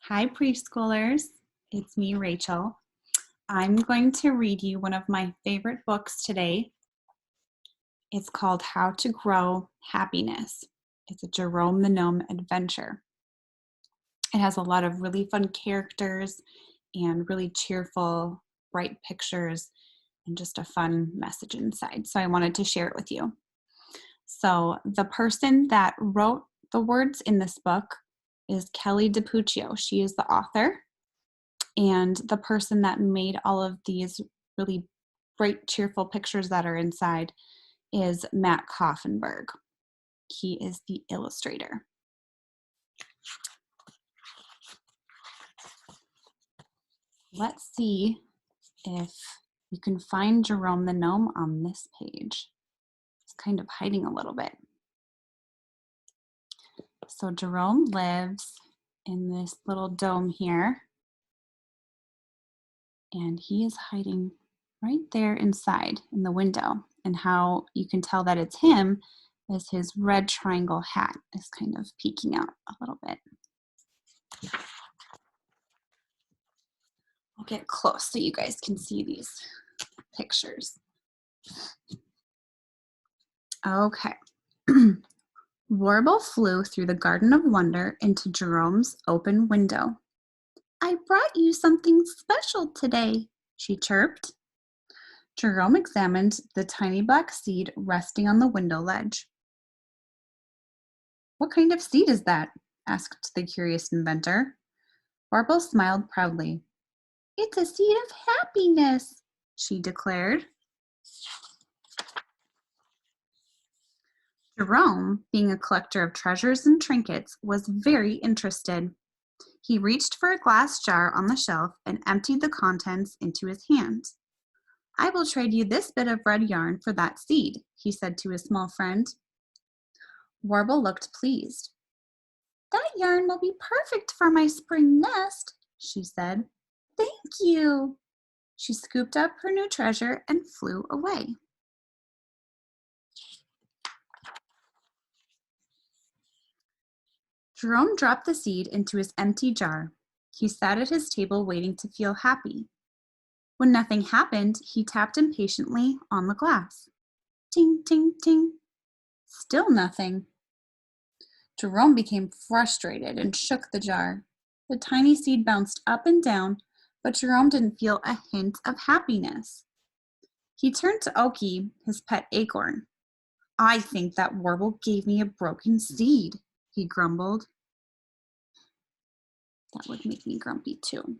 Hi, preschoolers. It's me, Rachel. I'm going to read you one of my favorite books today. It's called How to Grow Happiness. It's a Jerome the Gnome adventure. It has a lot of really fun characters and really cheerful, bright pictures and just a fun message inside. So I wanted to share it with you. So the person that wrote the words in this book is Kelly DiPuccio. She is the author. And the person that made all of these really bright, cheerful pictures that are inside is Matt Koffenberg. He is the illustrator. Let's see if you can find Jerome the Gnome on this page. It's kind of hiding a little bit. So Jerome lives in this little dome here. And he is hiding right there inside in the window. And how you can tell that it's him is his red triangle hat is kind of peeking out a little bit. I'll get close so you guys can see these pictures. Okay. Warble flew through the Garden of Wonder into Jerome's open window. "I brought you something special today," she chirped. Jerome examined the tiny black seed resting on the window ledge. "What kind of seed is that?" asked the curious inventor. Warble smiled proudly. "It's a seed of happiness," she declared. Jerome, being a collector of treasures and trinkets, was very interested. He reached for a glass jar on the shelf and emptied the contents into his hand. "I will trade you this bit of red yarn for that seed," he said to his small friend. Warble looked pleased. "That yarn will be perfect for my spring nest," she said. "Thank you." She scooped up her new treasure and flew away. Jerome dropped the seed into his empty jar. He sat at his table waiting to feel happy. When nothing happened, he tapped impatiently on the glass. Ting, ting, ting. Still nothing. Jerome became frustrated and shook the jar. The tiny seed bounced up and down, but Jerome didn't feel a hint of happiness. He turned to Oki, his pet acorn. "I think that Warble gave me a broken seed," he grumbled. That would make me grumpy too.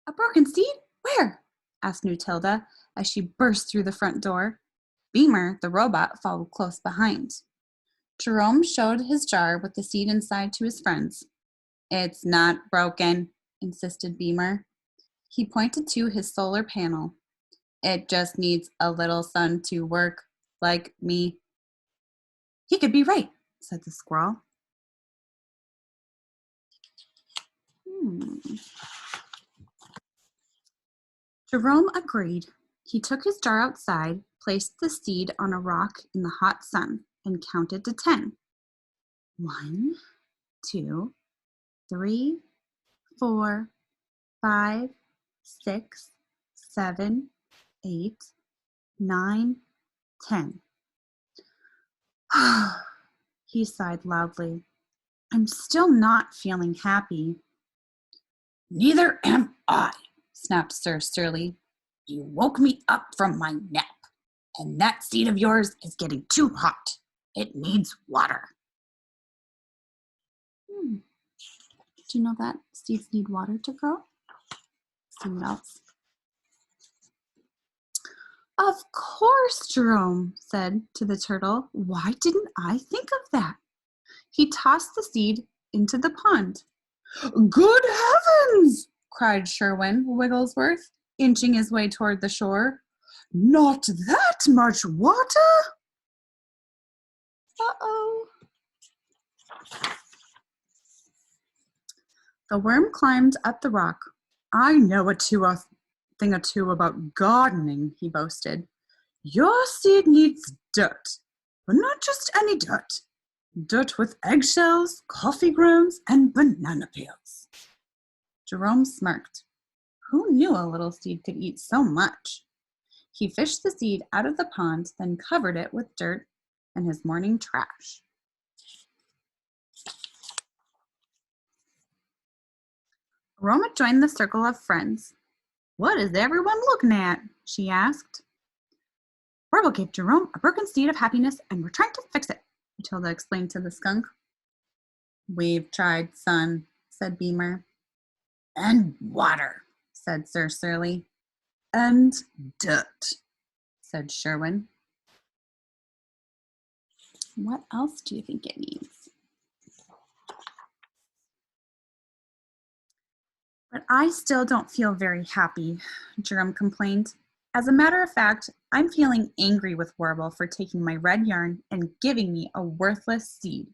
"A broken seed? Where?" asked Nutilda as she burst through the front door. Beamer, the robot, followed close behind. Jerome showed his jar with the seed inside to his friends. "It's not broken," insisted Beamer. He pointed to his solar panel. "It just needs a little sun to work, like me." "He could be right," said the squirrel. Jerome agreed. He took his jar outside, placed the seed on a rock in the hot sun, and counted to 10. 1, 2, 3, 4, 5, 6, 7, 8, 9, 10. He sighed loudly. "I'm still not feeling happy." "Neither am I," snapped Sir Surly. "You woke me up from my nap, and that seed of yours is getting too hot. It needs water." Do you know that seeds need water to grow? See what else? "Of course," Jerome said to the turtle. "Why didn't I think of that?" He tossed the seed into the pond. "Good heavens!" cried Sherwin Wigglesworth, inching his way toward the shore. "Not that much water?" Uh-oh. The worm climbed up the rock. "I know a thing or two about gardening," he boasted. "Your seed needs dirt, but not just any dirt. Dirt with eggshells, coffee grounds, and banana peels. Jerome smirked. Who knew a little seed could eat so much? He fished the seed out of the pond, then covered it with dirt and his morning trash. Aroma joined the circle of friends. What is everyone looking at? She asked. Warble gave Jerome a broken seed of happiness and we're trying to fix it, Matilda explained to the skunk. We've tried sun, said Beamer. And water, said Sir Surly. And dirt, said Sherwin. What else do you think it needs? But I still don't feel very happy, Jerome complained. As a matter of fact, I'm feeling angry with Warble for taking my red yarn and giving me a worthless seed.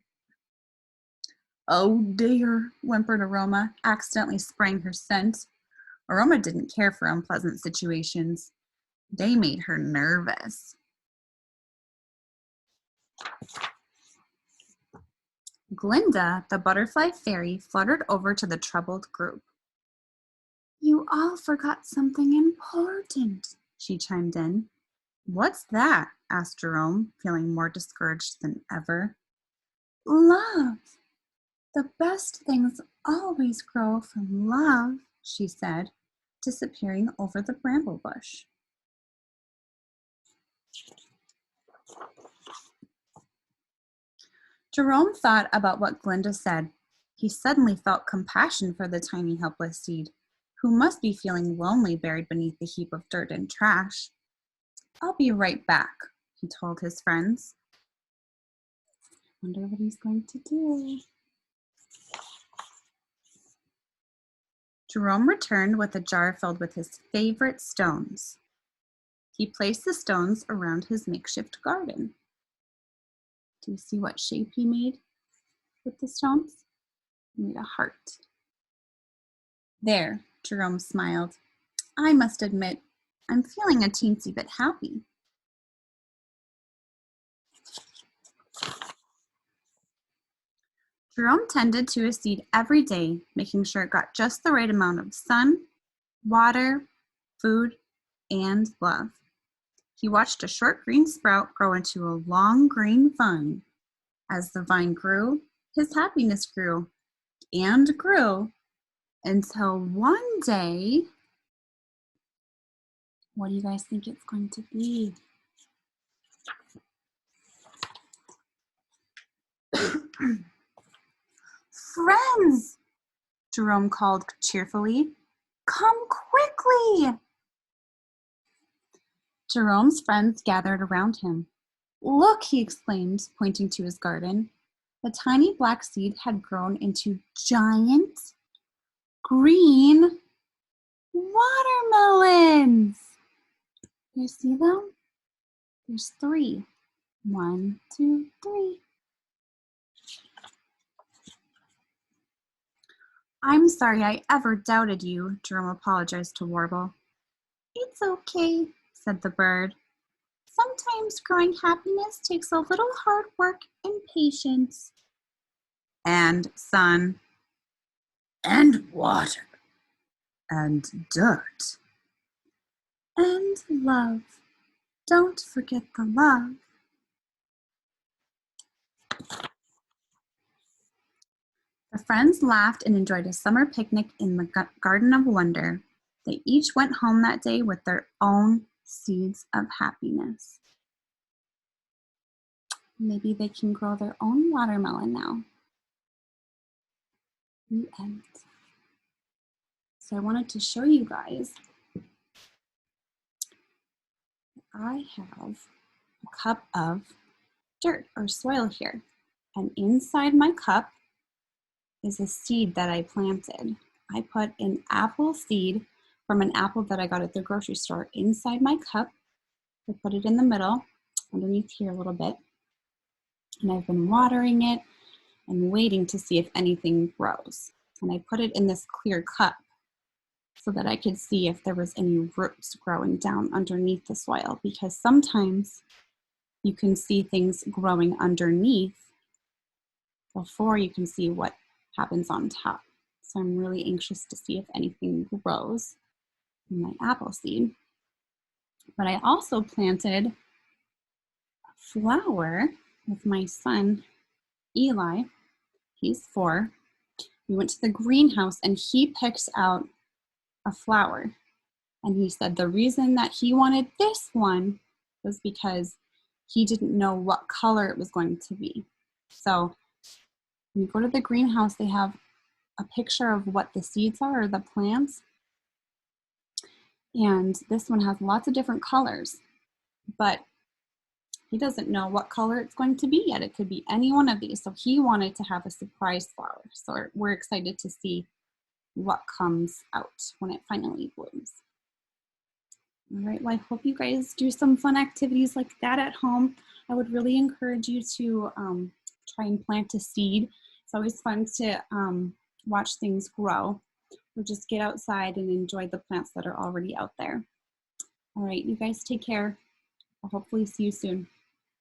Oh dear, whimpered Aroma, accidentally spraying her scent. Aroma didn't care for unpleasant situations. They made her nervous. Glinda, the butterfly fairy, fluttered over to the troubled group. You all forgot something important, she chimed in. What's that? Asked Jerome, feeling more discouraged than ever. Love. The best things always grow from love, she said, disappearing over the bramble bush. Jerome thought about what Glinda said. He suddenly felt compassion for the tiny helpless seed, who must be feeling lonely buried beneath the heap of dirt and trash. I'll be right back, he told his friends. Wonder what he's going to do. Jerome returned with a jar filled with his favorite stones. He placed the stones around his makeshift garden. Do you see what shape he made with the stones? He made a heart. There, Jerome smiled. I must admit, I'm feeling a teensy bit happy. Jerome tended to his seed every day, making sure it got just the right amount of sun, water, food, and love. He watched a short green sprout grow into a long green vine. As the vine grew, his happiness grew and grew until one day, what do you guys think it's going to be? Friends, Jerome called cheerfully. Come quickly! Jerome's friends gathered around him. Look, he exclaimed, pointing to his garden. The tiny black seed had grown into giant green watermelons. You see them? There's 3. 1, 2, 3. I'm sorry I ever doubted you, Jerome apologized to Warble. It's okay, said the bird. Sometimes growing happiness takes a little hard work and patience. And sun. And water. And dirt. And love. Don't forget the love. The friends laughed and enjoyed a summer picnic in the Garden of Wonder. They each went home that day with their own seeds of happiness. Maybe they can grow their own watermelon now. The end. So I wanted to show you guys. I have a cup of dirt or soil here. And inside my cup is a seed that I planted. I put an apple seed from an apple that I got at the grocery store inside my cup. I put it in the middle, underneath here a little bit. And I've been watering it and waiting to see if anything grows. And I put it in this clear cup so that I could see if there was any roots growing down underneath the soil, because sometimes you can see things growing underneath before you can see what happens on top. So I'm really anxious to see if anything grows in my apple seed. But I also planted a flower with my son, Eli. He's 4. We went to the greenhouse and he picked out a flower. And he said the reason that he wanted this one was because he didn't know what color it was going to be. So when you go to the greenhouse, they have a picture of what the seeds are, or the plants. And this one has lots of different colors, but he doesn't know what color it's going to be yet. It could be any one of these. So he wanted to have a surprise flower. So we're excited to see what comes out when it finally blooms. All right, well, I hope you guys do some fun activities like that at home. I would really encourage you to try and plant a seed. It's always fun to watch things grow, or just get outside and enjoy the plants that are already out there. All right, you guys take care. I'll hopefully see you soon.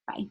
Bye.